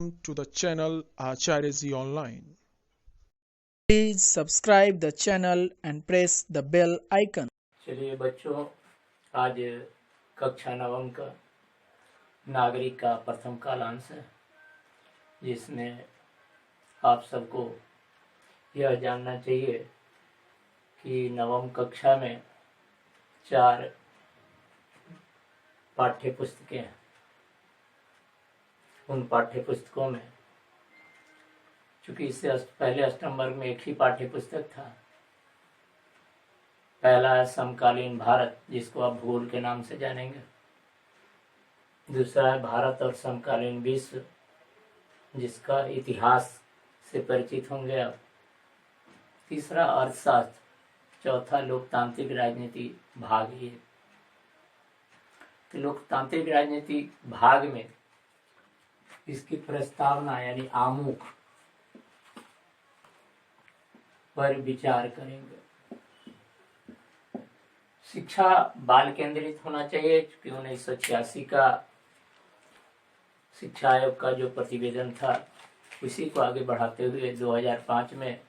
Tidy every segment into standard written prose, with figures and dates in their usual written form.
To the channel Acharya Online. Please subscribe the channel and press the bell icon. चलिए बच्चों, आज कक्षा नवम का नागरिक का प्रथम कालांश है, जिसमें आप सबको यह जानना चाहिए कि नवम कक्षा में 4 पाठ्य पुस्तकें हैं। उन पाठ्य पुस्तकों में चूंकि इससे पहले अष्टम वर्ग में एक ही पाठ्य पुस्तक था। पहला है समकालीन भारत, जिसको आप भूगोल के नाम से जानेंगे। दूसरा है भारत और समकालीन विश्व, जिसका इतिहास से परिचित होंगे आप। तीसरा अर्थशास्त्र। चौथा लोकतांत्रिक राजनीति भाग 1। तो लोकतांत्रिक राजनीति भाग में इसकी प्रस्तावना यानी आमुख पर विचार करेंगे। शिक्षा बाल केंद्रित होना चाहिए, क्योंकि 1986 का शिक्षा आयोग का जो प्रतिवेदन था उसी को आगे बढ़ाते हुए 2005 में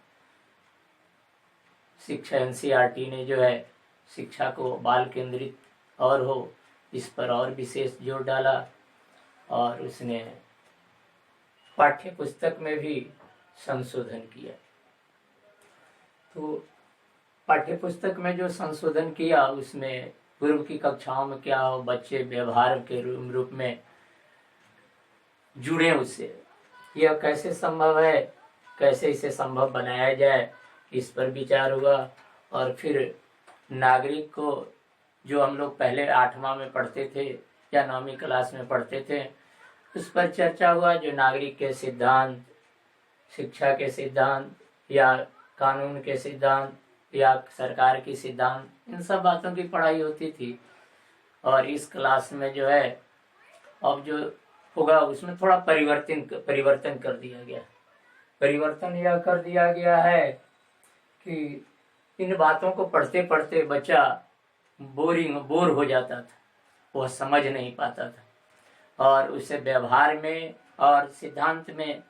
शिक्षा एनसीईआरटी ने जो है शिक्षा को बाल केंद्रित और हो, इस पर और विशेष जोर डाला। और उसने पाठ्य पुस्तक में भी संशोधन किया। तो पाठ्य पुस्तक में जो संशोधन किया उसमें पूर्व की कक्षाओं में क्या हो, बच्चे व्यवहार के रूप में जुड़े उससे, यह कैसे संभव है, कैसे इसे संभव बनाया जाए, इस पर विचार हुआ। और फिर नागरिक को, जो हम लोग पहले 8वां में पढ़ते थे या 9वीं क्लास में पढ़ते थे, उस पर चर्चा हुआ। जो नागरिक के सिद्धांत, शिक्षा के सिद्धांत या कानून के सिद्धांत या सरकार की सिद्धांत, इन सब बातों की पढ़ाई होती थी। और इस क्लास में जो है अब जो होगा उसमें थोड़ा परिवर्तन कर दिया गया। परिवर्तन यह कर दिया गया है कि इन बातों को पढ़ते पढ़ते बच्चा बोर हो जाता था, वह समझ नहीं पाता था। और उसे व्यवहार में और सिद्धांत में,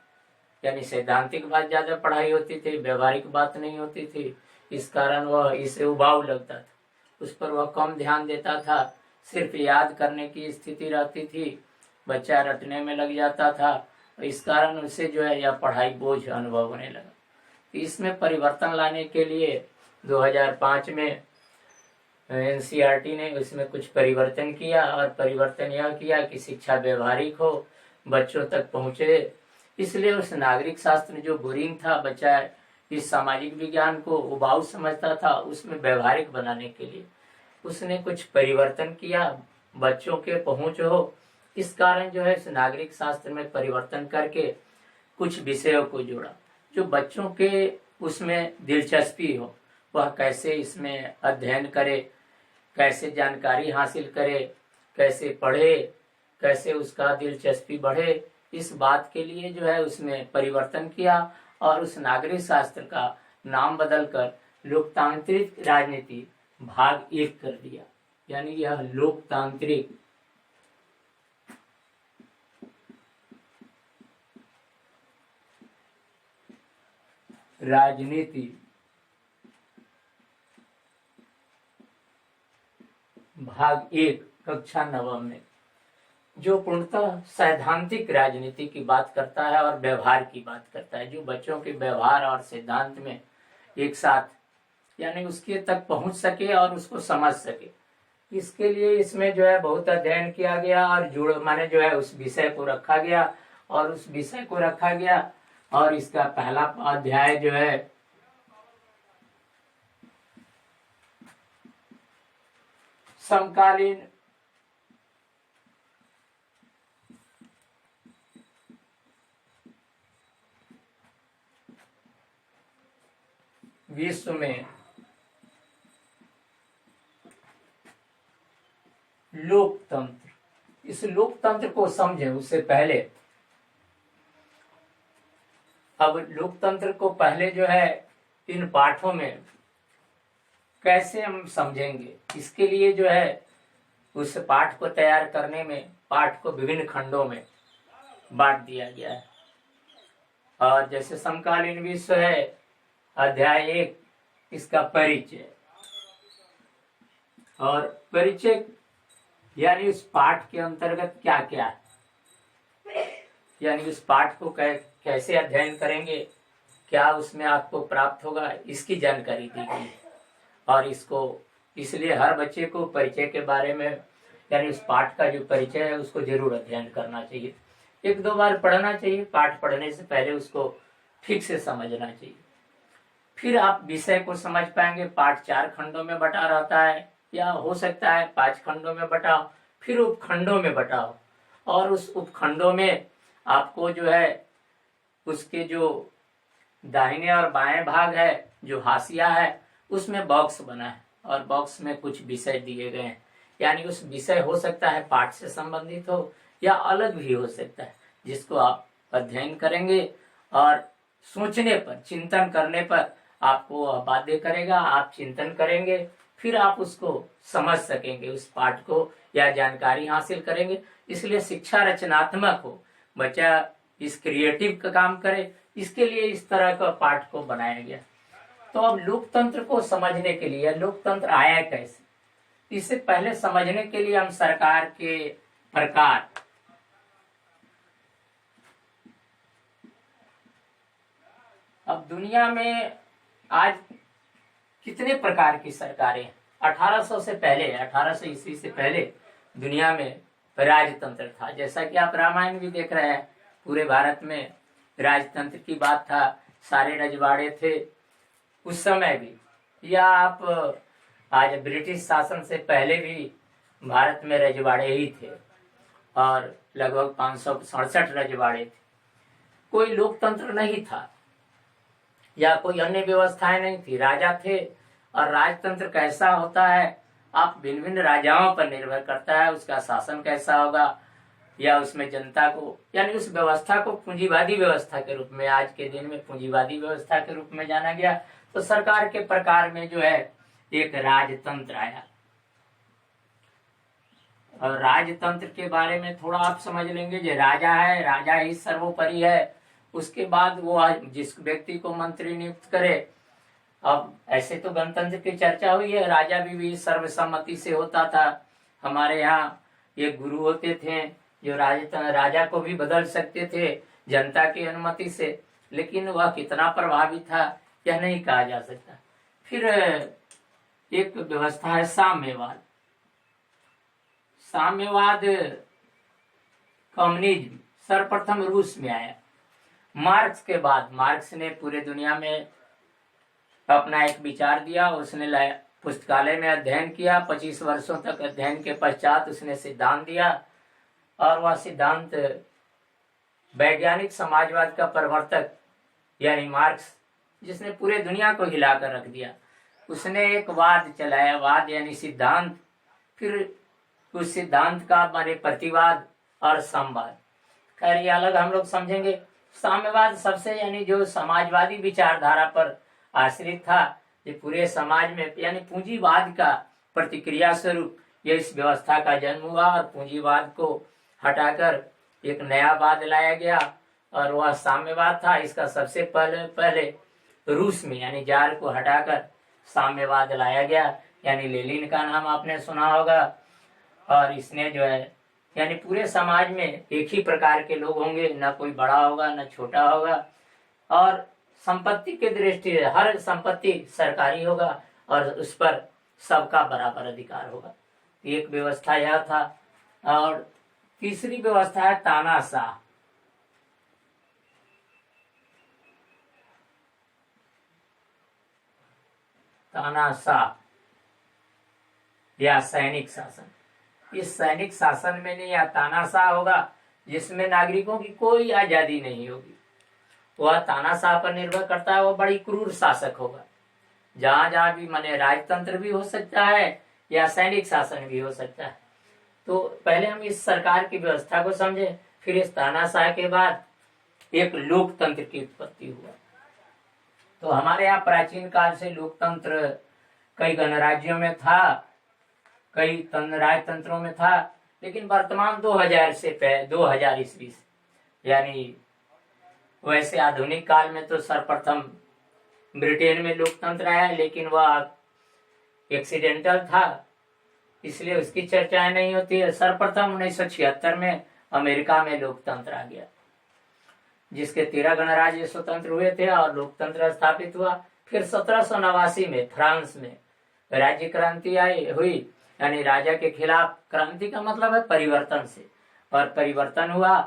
यानी सैद्धांतिक बात ज्यादा पढ़ाई होती थी, व्यवहारिक बात नहीं होती थी। इस कारण वह इसे उबाऊ लगता था, उस पर वह कम ध्यान देता था। सिर्फ याद करने की स्थिति रहती थी, बच्चा रटने में लग जाता था। इस कारण उसे जो है यह पढ़ाई बोझ अनुभव होने लगा। तो इसमें परिवर्तन लाने के लिए 2005 में एनसीईआरटी ने उसमें कुछ परिवर्तन किया। और परिवर्तन यह किया कि शिक्षा व्यवहारिक हो, बच्चों तक पहुंचे। इसलिए उस नागरिक शास्त्र जो बोरिंग था, बच्चा इस सामाजिक विज्ञान को उबाऊ समझता था, उसमें व्यवहारिक बनाने के लिए उसने कुछ परिवर्तन किया, बच्चों के पहुंच हो। इस कारण जो है इस नागरिक शास्त्र में परिवर्तन करके कुछ विषयों को जोड़ा जो बच्चों के उसमें दिलचस्पी हो, वह कैसे इसमें अध्ययन करे, कैसे जानकारी हासिल करे, कैसे पढ़े, कैसे उसका दिलचस्पी बढ़े। इस बात के लिए जो है उसमें परिवर्तन किया और उस नागरिक शास्त्र का नाम बदलकर लोकतांत्रिक राजनीति भाग 1 कर दिया। यानी यह लोकतांत्रिक राजनीति भाग 1 कक्षा नवम में, जो पूर्णतः सैद्धांतिक राजनीति की बात करता है और व्यवहार की बात करता है, जो बच्चों के व्यवहार और सिद्धांत में एक साथ, यानी उसके तक पहुंच सके और उसको समझ सके। इसके लिए इसमें जो है बहुत अध्ययन किया गया और माने जो है उस विषय को रखा गया। और इसका पहला अध्याय जो है समकालीन विश्व में लोकतंत्र। इस लोकतंत्र को समझें उससे पहले, अब लोकतंत्र को पहले जो है इन पाठों में कैसे हम समझेंगे, इसके लिए जो है उस पाठ को तैयार करने में पाठ को विभिन्न खंडों में बांट दिया गया है। और जैसे समकालीन विश्व है, अध्याय 1 इसका परिचय। और परिचय यानी उस पाठ के अंतर्गत क्या क्या है, यानी उस पाठ को कैसे अध्ययन करेंगे, क्या उसमें आपको प्राप्त होगा, इसकी जानकारी दी गई। और इसको इसलिए हर बच्चे को परिचय के बारे में, यानी उस पाठ का जो परिचय है उसको जरूर अध्ययन करना चाहिए। 1-2 बार पढ़ना चाहिए। पाठ पढ़ने से पहले उसको ठीक से समझना चाहिए, फिर आप विषय को समझ पाएंगे। पाठ 4 खंडों में बटा रहता है, या हो सकता है 5 खंडों में बटाओ, फिर उपखंडों में बटाओ। और उस उपखंडों में आपको जो है उसके जो दाहिने और बाएं भाग है, जो हाशिया है, उसमें बॉक्स बना है और बॉक्स में कुछ विषय दिए गए हैं। यानी उस विषय हो सकता है पाठ से संबंधित हो या अलग भी हो सकता है, जिसको आप अध्ययन करेंगे और सोचने पर, चिंतन करने पर आपको बाध्य करेगा। आप चिंतन करेंगे, फिर आप उसको समझ सकेंगे, उस पाठ को या जानकारी हासिल करेंगे। इसलिए शिक्षा रचनात्मक हो, बच्चा इस क्रिएटिव का काम करे, इसके लिए इस तरह का पाठ को बनाया गया। तो अब लोकतंत्र को समझने के लिए, लोकतंत्र आया कैसे, इससे पहले समझने के लिए हम सरकार के प्रकार, अब दुनिया में आज कितने प्रकार की सरकारें, 1800 से पहले, 1800 ईस्वी से पहले दुनिया में राजतंत्र था। जैसा कि आप रामायण भी देख रहे हैं, पूरे भारत में राजतंत्र की बात था, सारे रजवाड़े थे उस समय भी। या आप आज ब्रिटिश शासन से पहले भी भारत में रजवाड़े ही थे और लगभग 567 रजवाड़े थे। कोई लोकतंत्र नहीं था या कोई अन्य व्यवस्थाएं नहीं थी, राजा थे। और राजतंत्र कैसा होता है, आप भिन्न भिन्न राजाओं पर निर्भर करता है उसका शासन कैसा होगा, या उसमें जनता को, यानी उस व्यवस्था को पूंजीवादी व्यवस्था के रूप में, आज के दिन में पूंजीवादी व्यवस्था के रूप में जाना गया। तो सरकार के प्रकार में जो है एक राजतंत्र आया। और राजतंत्र के बारे में थोड़ा आप समझ लेंगे, जो राजा है, राजा ही सर्वोपरि है। उसके बाद वो जिस व्यक्ति को मंत्री नियुक्त करे, अब ऐसे तो गणतंत्र की चर्चा हुई है, राजा भी सर्वसम्मति से होता था। हमारे यहाँ एक गुरु होते थे जो राजा को भी बदल सकते थे जनता की अनुमति से, लेकिन वह कितना प्रभावी था यह नहीं कहा जा सकता। फिर एक व्यवस्था है साम्यवाद। साम्यवाद कम्युनिज्म सर्वप्रथम रूस में आया। मार्क्स के बाद, मार्क्स ने पूरे दुनिया में अपना एक विचार दिया, उसने पुस्तकालय में अध्ययन किया, 25 वर्षों तक अध्ययन के पश्चात उसने सिद्धांत दिया। और वह सिद्धांत वैज्ञानिक समाजवाद का प्रवर्तक यानी मार्क्स, जिसने पूरे दुनिया को हिलाकर रख दिया, उसने एक वाद चलाया, वाद यानी सिद्धांत। फिर उस सिद्धांत का माने प्रतिवाद और संवाद। खैर ये अलग हम लोग समझेंगे। साम्यवाद सबसे, यानी जो समाजवादी विचारधारा पर आश्रित था, ये पूरे समाज में, यानी पूंजीवाद का प्रतिक्रिया स्वरूप ये इस व्यवस्था का जन्म हुआ। और पूंजीवाद को हटाकर एक नया वाद लाया गया और वह साम्यवाद था। इसका सबसे पहले रूस में, यानी जार को हटाकर साम्यवाद लाया गया, यानी लेनिन का नाम आपने सुना होगा। और इसने जो है, यानी पूरे समाज में एक ही प्रकार के लोग होंगे, न कोई बड़ा होगा न छोटा होगा। और संपत्ति की दृष्टि से हर संपत्ति सरकारी होगा और उस पर सबका बराबर अधिकार होगा। एक व्यवस्था यह था। और तीसरी व्यवस्था है तानाशाह। तानाशाह या सैनिक शासन। इस सैनिक शासन में नहीं, या तानाशाह होगा जिसमें नागरिकों की कोई आजादी नहीं होगी। वह तानाशाह पर निर्भर करता है, वह बड़ी क्रूर शासक होगा। जहां जहां भी माने राजतंत्र भी हो सकता है या सैनिक शासन भी हो सकता है। तो पहले हम इस सरकार की व्यवस्था को समझे, फिर इस तानाशाह के बाद एक लोकतंत्र की उत्पत्ति हुआ। तो हमारे यहाँ प्राचीन काल से लोकतंत्र कई गणराज्यों में था, कई राजतंत्रों में था, लेकिन वर्तमान 2000 ईस्वी से यानी वैसे आधुनिक काल में तो सर्वप्रथम ब्रिटेन में लोकतंत्र आया, लेकिन वह एक्सीडेंटल था, इसलिए उसकी चर्चाएं नहीं होती है। सर्वप्रथम 1976 में अमेरिका में लोकतंत्र आ गया, जिसके 13 गणराज्य स्वतंत्र हुए थे और लोकतंत्र स्थापित हुआ। फिर 1789 में फ्रांस में राज्य क्रांति हुई, यानी राजा के खिलाफ। क्रांति का मतलब है परिवर्तन से, और परिवर्तन हुआ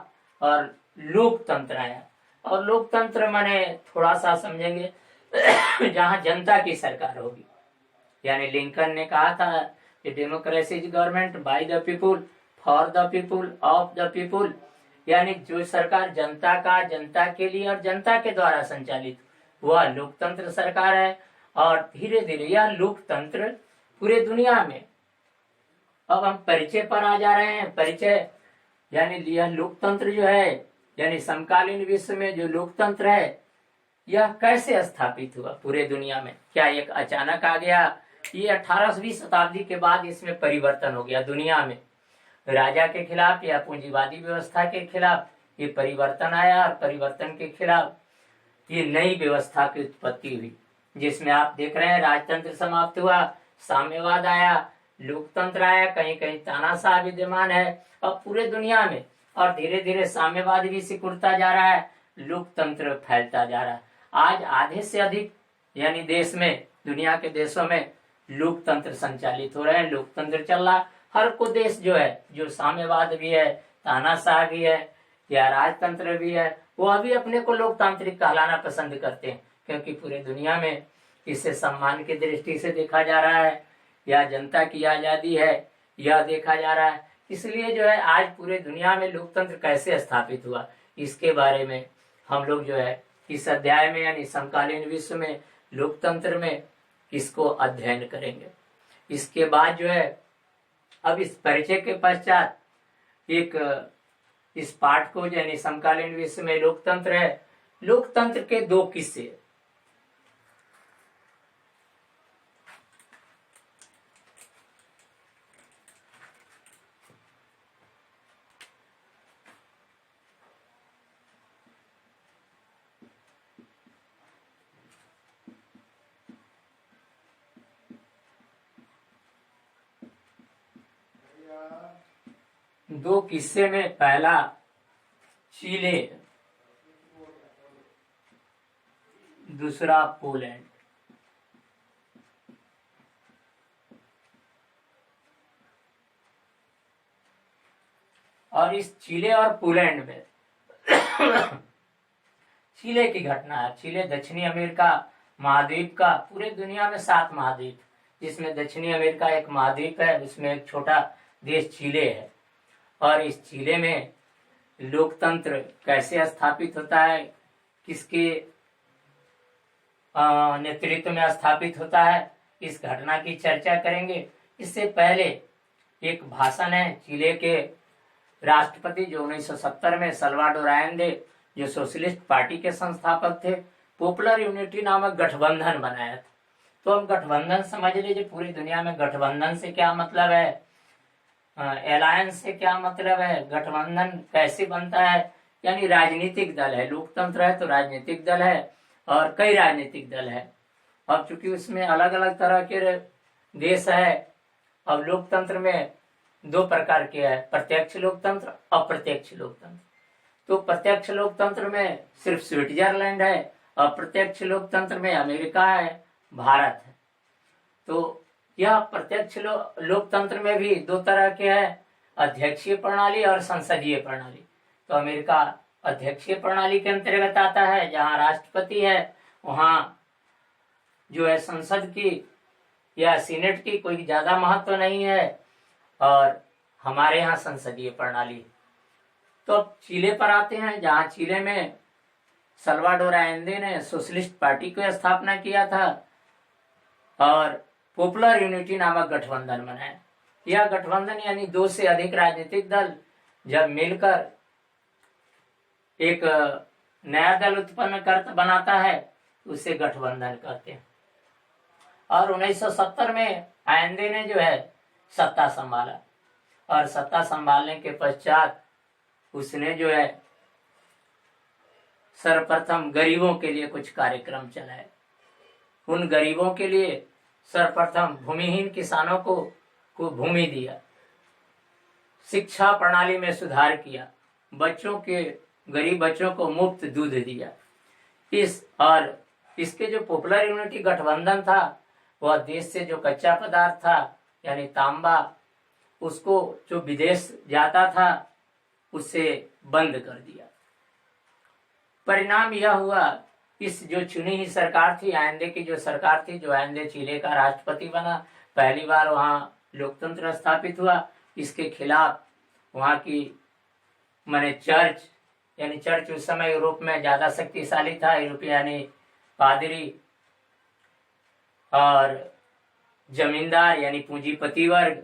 और लोकतंत्र आया। और लोकतंत्र माने थोड़ा सा समझेंगे जहां जनता की सरकार होगी, यानी लिंकन ने कहा था कि democracy is government by the people, for the people, of the people, यानी जो सरकार जनता के लिए और जनता के द्वारा संचालित, वह लोकतंत्र सरकार है। और धीरे धीरे यह लोकतंत्र पूरे दुनिया में, अब हम परिचय पर आ जा रहे हैं। परिचय यानी यह लोकतंत्र जो है, यानी समकालीन विश्व में जो लोकतंत्र है, यह कैसे स्थापित हुआ पूरे दुनिया में? क्या एक अचानक आ गया? ये 18वीं शताब्दी के बाद इसमें परिवर्तन हो गया दुनिया में। राजा के खिलाफ या पूंजीवादी व्यवस्था के खिलाफ ये परिवर्तन आया, और परिवर्तन के खिलाफ ये नई व्यवस्था की उत्पत्ति हुई, जिसमें आप देख रहे हैं राजतंत्र समाप्त हुआ, साम्यवाद आया, लोकतंत्र आया, कहीं कहीं तानाशाह विद्यमान है अब पूरे दुनिया में, और धीरे धीरे साम्यवाद भी सिकुड़ता जा रहा है, लोकतंत्र फैलता जा रहा है। आज आधे से अधिक यानी देश में, दुनिया के देशों में लोकतंत्र संचालित हो रहे हैं, लोकतंत्र चल रहा। हर को देश जो है, जो साम्यवाद भी है, तानाशाह भी है या राजतंत्र भी है, वह भी अपने को लोकतांत्रिक कहलाना पसंद करते हैं, क्योंकि पूरे दुनिया में इसे सम्मान की दृष्टि से देखा जा रहा है, या जनता की आजादी है यह देखा जा रहा है। इसलिए जो है आज पूरे दुनिया में लोकतंत्र कैसे स्थापित हुआ, इसके बारे में हम लोग जो है इस अध्याय में, यानी समकालीन विश्व में लोकतंत्र में, इसको अध्ययन करेंगे। इसके बाद जो है, अब इस परिचय के पश्चात एक इस पाठ को, यानी समकालीन विश्व में लोकतंत्र है, लोकतंत्र के 2 किस्से। दो किस्से में पहला चिले, दूसरा पोलैंड। और इस चिले और पोलैंड में चिले की घटना है। चिले दक्षिणी अमेरिका महाद्वीप का, पूरे दुनिया में 7 महाद्वीप, जिसमें दक्षिणी अमेरिका एक महाद्वीप है, उसमें एक छोटा देश चिले है। और इस चिले में लोकतंत्र कैसे स्थापित होता है, किसके नेतृत्व में स्थापित होता है, इस घटना की चर्चा करेंगे। इससे पहले एक भाषण है चिले के राष्ट्रपति, जो 1970 में सल्वाडोर आयेंदे, जो सोशलिस्ट पार्टी के संस्थापक थे, पॉपुलर यूनिटी नामक गठबंधन बनाया था। तो अब गठबंधन समझ लीजिए, पूरी दुनिया में गठबंधन से क्या मतलब है, अलायंस से क्या मतलब है, गठबंधन कैसे बनता है, यानी राजनीतिक दल है। लोकतंत्र है तो राजनीतिक दल है, और कई राजनीतिक दल है। अब चूंकि उसमें अलग अलग तरह के देश है, अब लोकतंत्र में 2 प्रकार के है, प्रत्यक्ष लोकतंत्र, अप्रत्यक्ष लोकतंत्र। तो प्रत्यक्ष लोकतंत्र में सिर्फ स्विट्जरलैंड है, अप्रत्यक्ष लोकतंत्र में अमेरिका है, भारत है। तो यह प्रत्यक्ष लोकतंत्र में भी 2 तरह के हैं, अध्यक्षीय प्रणाली और संसदीय प्रणाली। तो अमेरिका अध्यक्षीय प्रणाली के अंतर्गत आता है, जहां राष्ट्रपति है, वहां जो है संसद की या सीनेट की कोई ज्यादा महत्व नहीं है, और हमारे यहाँ संसदीय प्रणाली। तो अब चिले पर आते हैं, जहां चिले में सल्वाडोर आयेंदे ने सोशलिस्ट पार्टी को स्थापना किया था और पॉपुलर यूनिटी नामक गठबंधन बनाया। यह गठबंधन यानी 2 से अधिक राजनीतिक दल जब मिलकर एक नया दल उत्पन्न कर बनाता है, उसे गठबंधन कहते हैं। और 1970 में आयेंदे ने जो है सत्ता संभाला, और सत्ता संभालने के पश्चात उसने जो है सर्वप्रथम गरीबों के लिए कुछ कार्यक्रम चलाए। उन गरीबों के लिए सर्वप्रथम भूमिहीन किसानों को भूमि दिया, शिक्षा प्रणाली में सुधार किया, गरीब बच्चों को मुफ्त दूध दिया। इसके जो पॉपुलर यूनिटी गठबंधन था, वह देश से जो कच्चा पदार्थ था यानी तांबा, उसको जो विदेश जाता था उसे बंद कर दिया। परिणाम यह हुआ, इस जो चुनी हुई सरकार थी, आइंदे की जो सरकार थी, जो आइंदे चिले का राष्ट्रपति बना, पहली बार वहाँ लोकतंत्र स्थापित हुआ। इसके खिलाफ वहाँ की माने चर्च उस समय यूरोप में ज्यादा शक्तिशाली था। यूरोपियानी पादरी और जमींदार यानी पूंजीपति वर्ग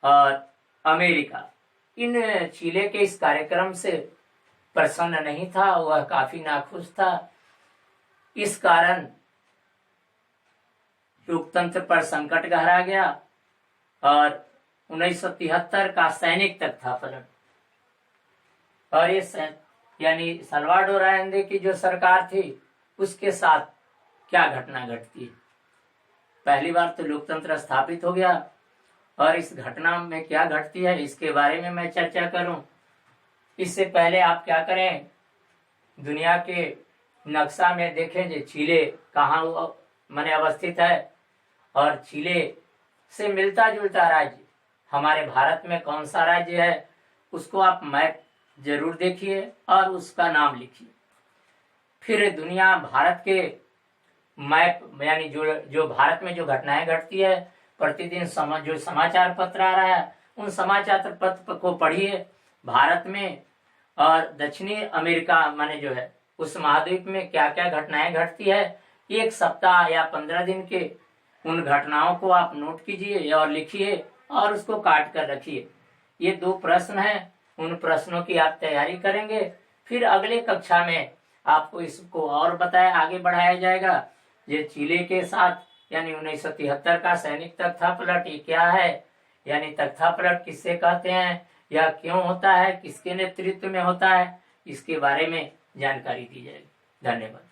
और अमेरिका, इन चिले के इस कार्यक्रम से प्रसन्न नहीं था, वह काफी नाखुश था। इस कारण लोकतंत्र पर संकट गहरा गया और 1973 का सैनिक तक था पलट। और ये यानी साल्वाडोर अलेंदे की जो सरकार थी, उसके साथ क्या घटना घटती है। पहली बार तो लोकतंत्र स्थापित हो गया और इस घटना में क्या घटती है इसके बारे में मैं चर्चा करूं। इससे पहले आप क्या करें, दुनिया के नक्शा में देखें जो चिले कहाँ माने अवस्थित है और चिले से मिलता जुलता राज्य हमारे भारत में कौन सा राज्य है, उसको आप मैप जरूर देखिए और उसका नाम लिखिए। फिर दुनिया भारत के मैप यानी जो भारत में जो घटनाएं घटती है, प्रतिदिन जो समाचार पत्र आ रहा है, उन समाचार पत्र को पढ़िए। भारत में और दक्षिणी अमेरिका माने जो है उस महाद्वीप में क्या क्या घटनाएं घटती है, एक सप्ताह या 15 दिन के उन घटनाओं को आप नोट कीजिए और लिखिए और उसको काट कर रखिए। ये 2 प्रश्न हैं, उन प्रश्नों की आप तैयारी करेंगे। फिर अगले कक्षा में आपको इसको और बताया आगे बढ़ाया जाएगा। ये चिले के साथ यानी 1973 का सैनिक तख्ता पलट ये क्या है, यानी तख्ता पलट किससे कहते हैं या क्यों होता है, किसके नेतृत्व में होता है, इसके बारे में जानकारी दी जाएगी। धन्यवाद।